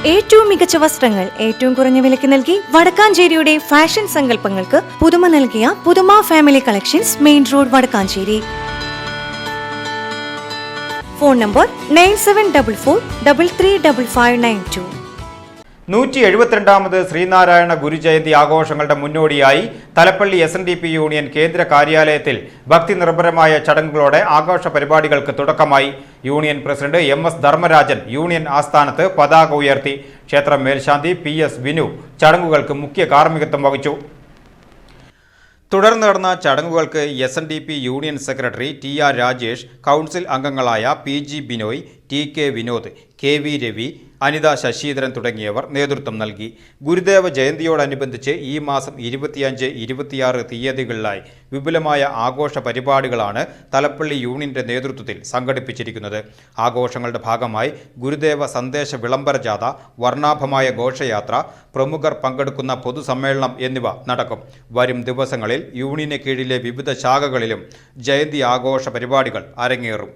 ഏറ്റവും മികച്ച വസ്ത്രങ്ങൾ ഏറ്റവും കുറഞ്ഞ വിലയ്ക്ക് നൽകി വടക്കാഞ്ചേരിയുടെ ഫാഷൻ സങ്കല്പങ്ങൾക്ക് പുതുമ നൽകിയ പുതുമ family collections, main road, Vadakkanchery. Phone number 9744335592. 172ാമത് ശ്രീനാരായണ ഗുരുജയന്തി ആഘോഷങ്ങളുടെ മുന്നോടിയായി തലപ്പള്ളി SNDP യൂണിയൻ കേന്ദ്ര കാര്യാലയത്തിൽ ഭക്തി നിർഭരമായ ചടങ്ങുകളോടെ ആഘോഷ പരിപാടികൾക്ക് തുടക്കമായി. Union president MS Dharmarajan union ആസ്ഥാനത്ത് പതാക ഉയർത്തി. ക്ഷേത്ര മേൽശാന്തി PS വിനു ചടങ്ങുകൾക്ക് മുഖ്യ കാർമ്മികത്വം വഹിച്ചു. തുടർന്ന് നടന്ന ചടങ്ങുകൾക്ക് SNDP union secretary TR Rajesh, council അംഗങ്ങളായ PG Binoy, TK Vinod, KV Ravi, Anitha Sasidharan തുടങ്ങിയവർ നേതൃത്വം നൽകി. ഗുരുദേവ ജയന്തിയോടനുബന്ധിച്ച് ഈ മാസം 25, 26 തീയതികളിലായി വിപുലമായ ആഘോഷ പരിപാടികളാണ് തലപ്പള്ളി യൂണിയന്റെ നേതൃത്വത്തിൽ സംഘടിപ്പിച്ചിരിക്കുന്നത്. ആഘോഷങ്ങളുടെ ഭാഗമായി ഗുരുദേവ സന്ദേശ വിളംബര ജാഥ, വർണ്ണാഭമായ ഘോഷയാത്ര, പ്രമുഖർ പങ്കെടുക്കുന്ന പൊതുസമ്മേളനം എന്നിവ നടക്കും. വരും ദിവസങ്ങളിൽ യൂണിയന് കീഴിലെ വിവിധ ശാഖകളിലും ജയന്തി ആഘോഷ പരിപാടികൾ അരങ്ങേറും.